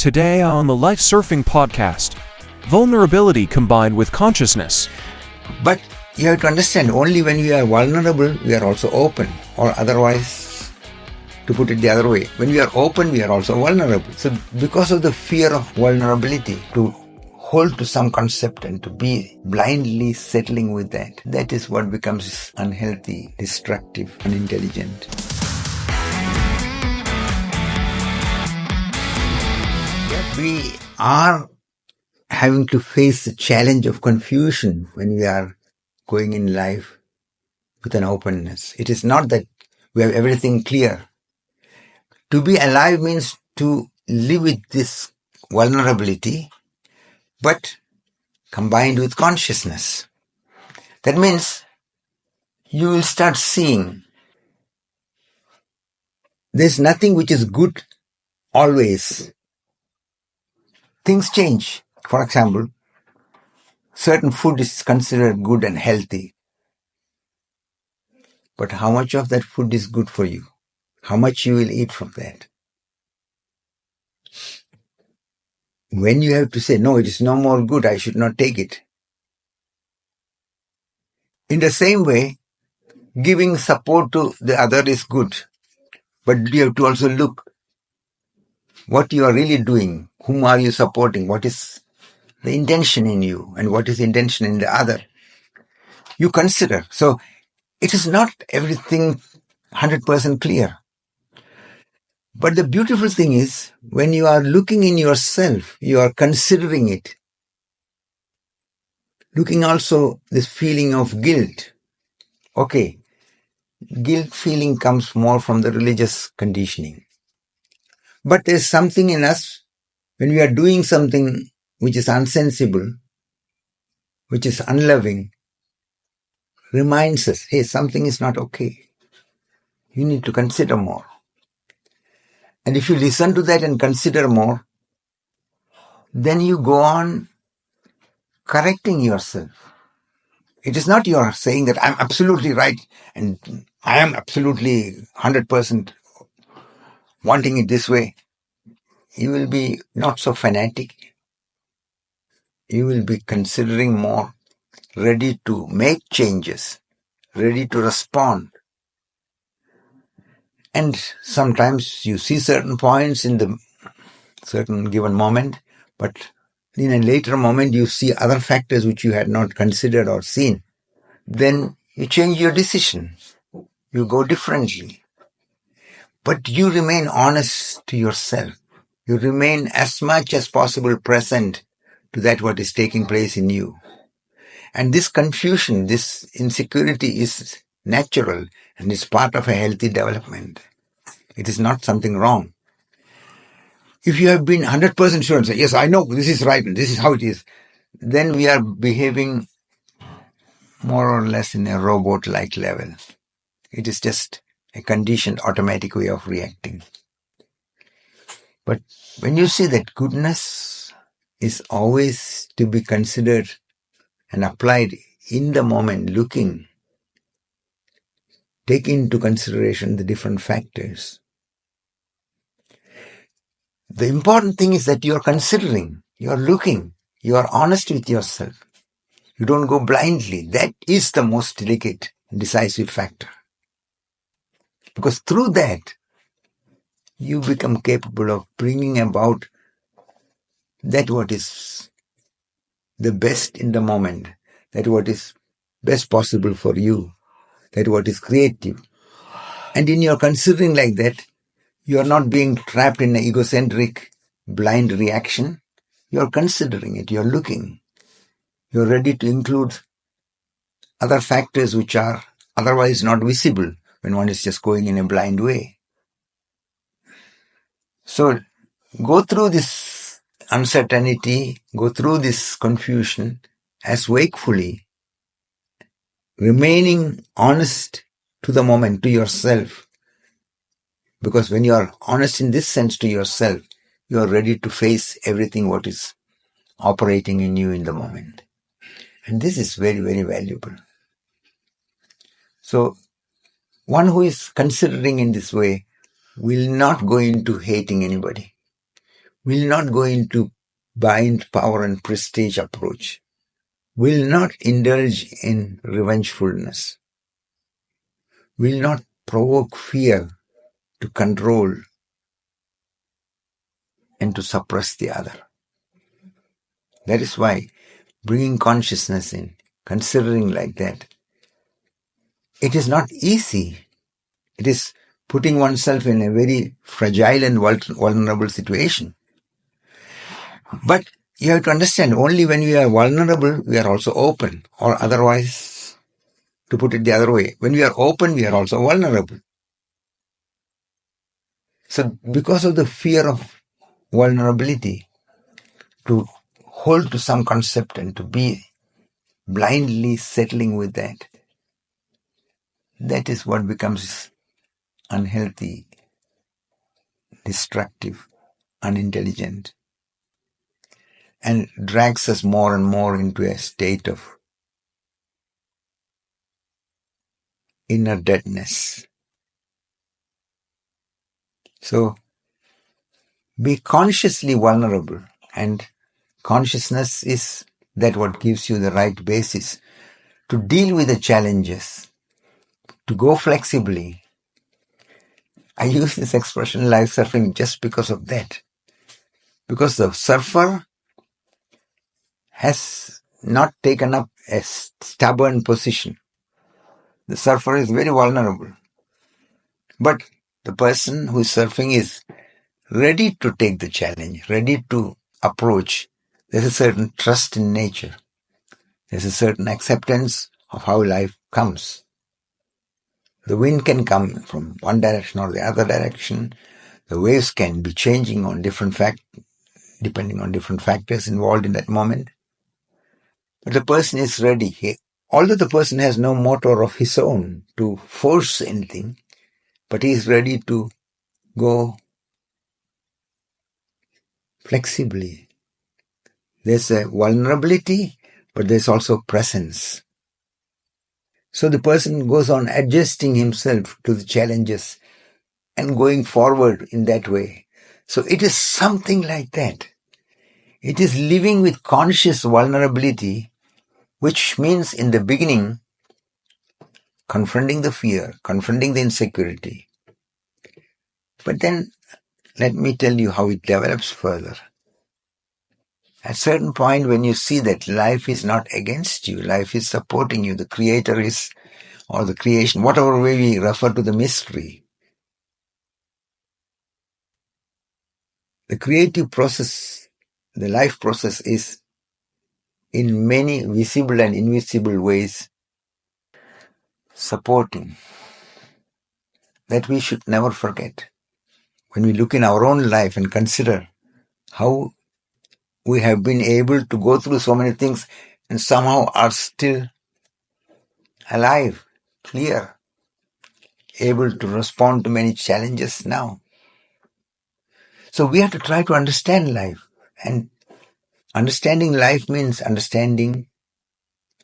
Today on the Life Surfing Podcast, vulnerability combined with consciousness. But you have to understand, only when we are vulnerable, we are also open. Or otherwise, to put it the other way, when we are open, we are also vulnerable. So because of the fear of vulnerability, to hold to some concept and to be blindly settling with that, that is what becomes unhealthy, destructive, unintelligent. We are having to face the challenge of confusion when we are going in life with an openness. It is not that we have everything clear. To be alive means to live with this vulnerability, but combined with consciousness. That means you will start seeing there's nothing which is good always. Things change. For example, certain food is considered good and healthy. But how much of that food is good for you? How much you will eat from that? When you have to say, no, it is no more good, I should not take it. In the same way, giving support to the other is good. But you have to also look what you are really doing. Whom are you supporting? What is the intention in you? And what is the intention in the other? You consider. So it is not everything 100% clear. But the beautiful thing is, when you are looking in yourself, you are considering it. Looking also this feeling of guilt. Okay, guilt feeling comes more from the religious conditioning. But there's something in us, when we are doing something which is unsensible, which is unloving, reminds us, hey, something is not okay. You need to consider more. And if you listen to that and consider more, then you go on correcting yourself. It is not you are saying that I'm absolutely right and I am absolutely 100% wanting it this way. You will be not so fanatic. You will be considering more, ready to make changes, ready to respond. And sometimes you see certain points in the certain given moment, but in a later moment you see other factors which you had not considered or seen. Then you change your decision. You go differently. But you remain honest to yourself. You remain as much as possible present to that what is taking place in you. And this confusion, this insecurity is natural and is part of a healthy development. It is not something wrong. If you have been 100% sure and say, yes, I know this is right and this is how it is, then we are behaving more or less in a robot-like level. It is just a conditioned automatic way of reacting. But when you see that goodness is always to be considered and applied in the moment, looking, take into consideration the different factors. The important thing is that you are considering, you are looking, you are honest with yourself. You don't go blindly. That is the most delicate and decisive factor. Because through that, you become capable of bringing about that what is the best in the moment, that what is best possible for you, that what is creative. And in your considering like that, you are not being trapped in an egocentric, blind reaction. You are considering it, you are looking. You are ready to include other factors which are otherwise not visible when one is just going in a blind way. So go through this uncertainty, go through this confusion as wakefully, remaining honest to the moment, to yourself. Because when you are honest in this sense to yourself, you are ready to face everything what is operating in you in the moment. And this is very, very valuable. So one who is considering in this way will not go into hating anybody, will not go into bind, power and prestige approach, will not indulge in revengefulness, will not provoke fear to control and to suppress the other. That is why bringing consciousness in, considering like that, it is not easy. It is putting oneself in a very fragile and vulnerable situation. But you have to understand, only when we are vulnerable, we are also open, or otherwise, to put it the other way, when we are open, we are also vulnerable. So because of the fear of vulnerability, to hold to some concept and to be blindly settling with that, that is what becomes unhealthy, destructive, unintelligent, and drags us more and more into a state of inner deadness. So be consciously vulnerable, and consciousness is that what gives you the right basis to deal with the challenges, to go flexibly. I use this expression life surfing just because of that. Because the surfer has not taken up a stubborn position. The surfer is very vulnerable. But the person who is surfing is ready to take the challenge, ready to approach. There's a certain trust in nature. There's a certain acceptance of how life comes. The wind can come from one direction or the other direction. The waves can be changing on depending on different factors involved in that moment. But the person is ready. Although the person has no motor of his own to force anything, but he is ready to go flexibly. There's a vulnerability, but there's also presence. So the person goes on adjusting himself to the challenges and going forward in that way. So it is something like that. It is living with conscious vulnerability, which means in the beginning, confronting the fear, confronting the insecurity. But then let me tell you how it develops further. At a certain point, when you see that life is not against you, life is supporting you, the creator is, or the creation, whatever way we refer to the mystery, the creative process, the life process is in many visible and invisible ways supporting. That we should never forget. When we look in our own life and consider how we have been able to go through so many things and somehow are still alive, clear, able to respond to many challenges now. So we have to try to understand life. And understanding life means understanding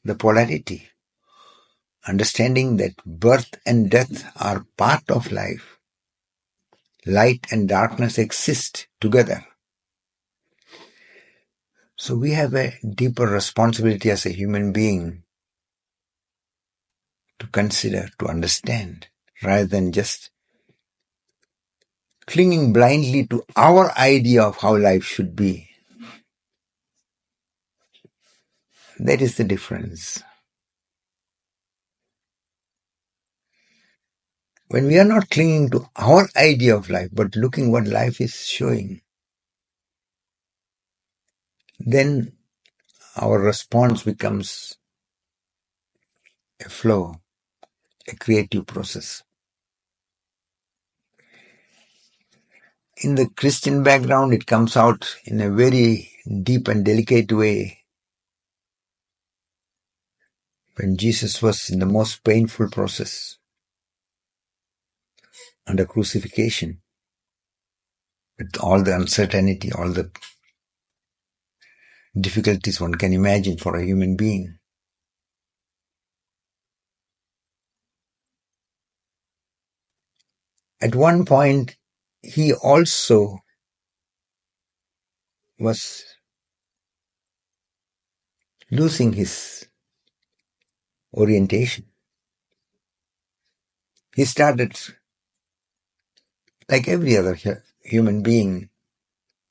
the polarity. Understanding that birth and death are part of life. Light and darkness exist together. So we have a deeper responsibility as a human being to consider, to understand, rather than just clinging blindly to our idea of how life should be. That is the difference. When we are not clinging to our idea of life, but looking what life is showing, then our response becomes a flow, a creative process. In the Christian background, it comes out in a very deep and delicate way when Jesus was in the most painful process under crucifixion, with all the uncertainty, all the difficulties one can imagine for a human being. At one point, he also was losing his orientation. He started, like every other human being,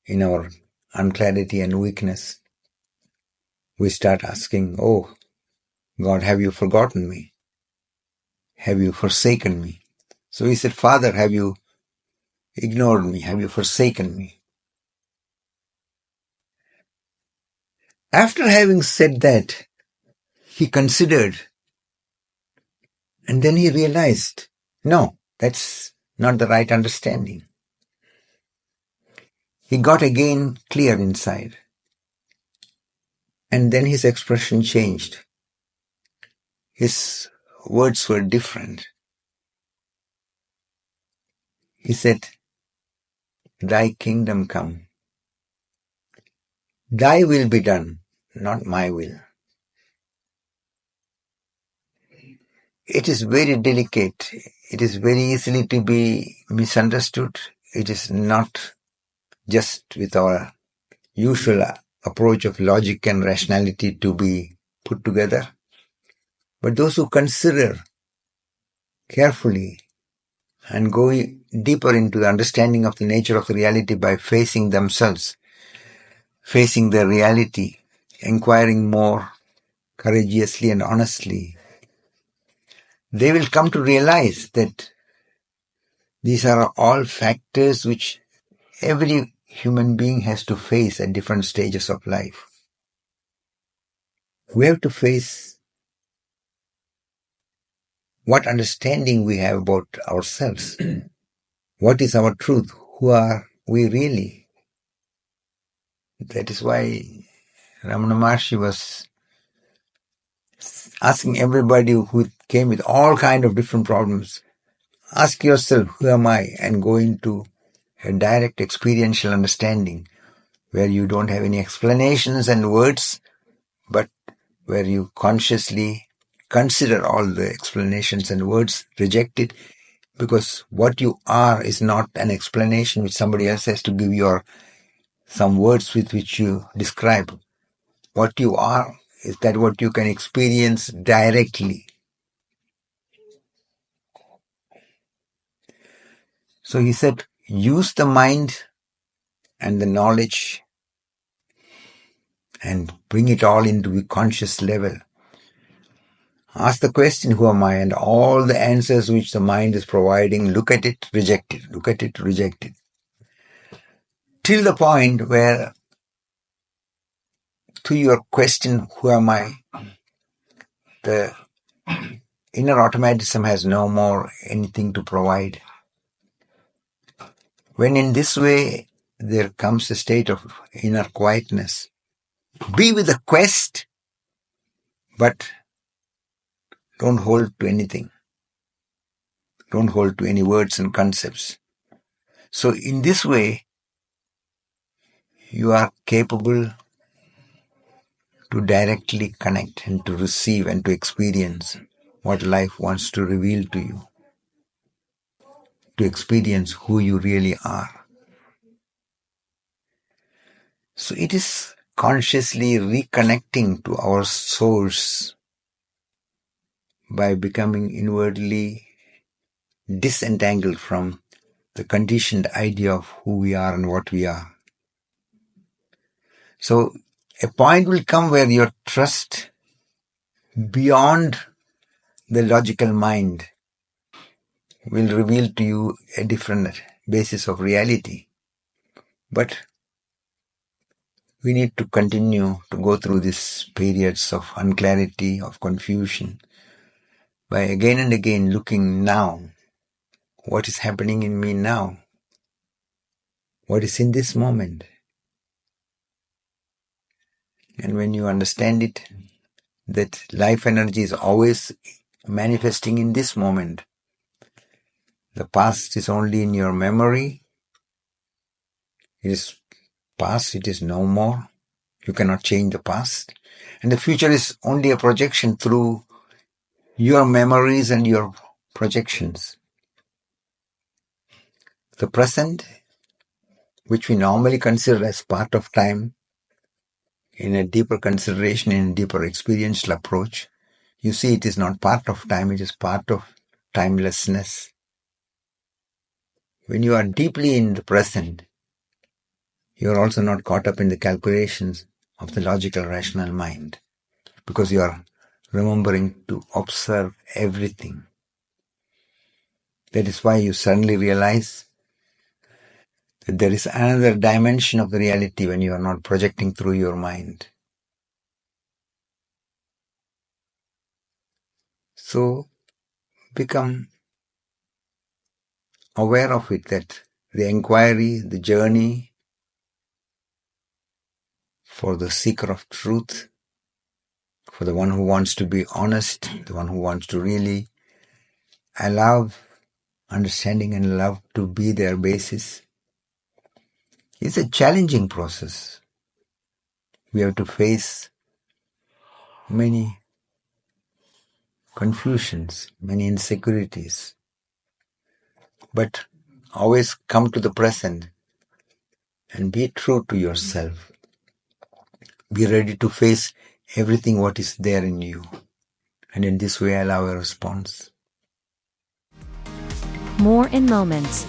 in our unclarity and weakness, we start asking, oh, God, have you forgotten me? Have you forsaken me? So he said, Father, have you ignored me? Have you forsaken me? After having said that, he considered, and then he realized, no, that's not the right understanding. He got again clear inside. And then his expression changed. His words were different. He said, Thy kingdom come. Thy will be done, not my will. It is very delicate. It is very easily to be misunderstood. It is not just with our usual approach of logic and rationality to be put together. But those who consider carefully and go deeper into the understanding of the nature of the reality by facing themselves, facing their reality, inquiring more courageously and honestly, they will come to realize that these are all factors which every human being has to face at different stages of life. We have to face what understanding we have about ourselves. What is our truth? Who are we really? That is why Ramana Maharshi was asking everybody who came with all kind of different problems, ask yourself, who am I? And go into a direct experiential understanding where you don't have any explanations and words, but where you consciously consider all the explanations and words, reject it, because what you are is not an explanation which somebody else has to give you or some words with which you describe. What you are is that what you can experience directly. So he said, use the mind and the knowledge and bring it all into the conscious level. Ask the question, who am I? And all the answers which the mind is providing, look at it, reject it, look at it, reject it. Till the point where, to your question, who am I? The inner automatism has no more anything to provide. When in this way, there comes a state of inner quietness. Be with the quest, but don't hold to anything. Don't hold to any words and concepts. So in this way, you are capable to directly connect and to receive and to experience what life wants to reveal to you, to experience who you really are. So it is consciously reconnecting to our source by becoming inwardly disentangled from the conditioned idea of who we are and what we are. So a point will come where your trust beyond the logical mind will reveal to you a different basis of reality. But we need to continue to go through these periods of unclarity, of confusion, by again and again looking now. What is happening in me now? What is in this moment? And when you understand it, that life energy is always manifesting in this moment. The past is only in your memory. It is past, it is no more. You cannot change the past. And the future is only a projection through your memories and your projections. The present which we normally consider as part of time, in a deeper consideration, in a deeper experiential approach, you see it is not part of time, it is part of timelessness. When you are deeply in the present, you are also not caught up in the calculations of the logical, rational mind, because you are remembering to observe everything. That is why you suddenly realize that there is another dimension of the reality when you are not projecting through your mind. So become aware of it, that the inquiry, the journey for the seeker of truth, for the one who wants to be honest, the one who wants to really allow understanding and love to be their basis, is a challenging process. We have to face many confusions, many insecurities, but always come to the present and be true to yourself. Be ready to face everything what is there in you, and in this way allow a response. More in moments.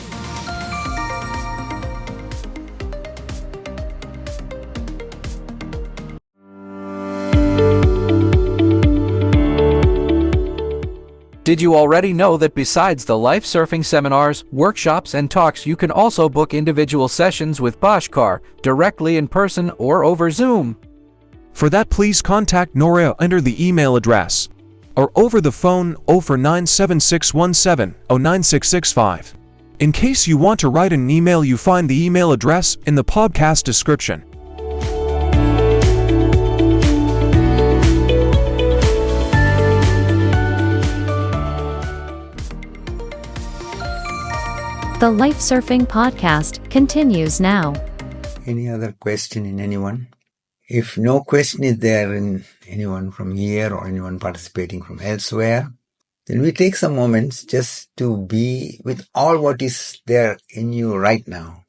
Did you already know that besides the life surfing seminars, workshops, and talks, you can also book individual sessions with Bhashkar directly in person or over Zoom? For that, please contact Noria under the email address or over the phone 0497617 09665. In case you want to write an email, you find the email address in the podcast description. The Life Surfing Podcast continues now. Any other question in anyone? If no question is there in anyone from here or anyone participating from elsewhere, then we take some moments just to be with all what is there in you right now,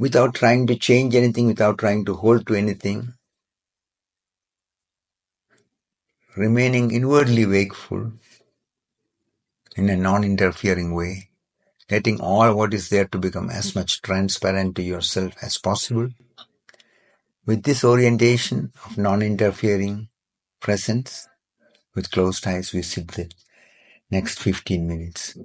without trying to change anything, without trying to hold to anything, remaining inwardly wakeful in a non-interfering way, letting all what is there to become as much transparent to yourself as possible. With this orientation of non-interfering presence, with closed eyes, we sit the next 15 minutes.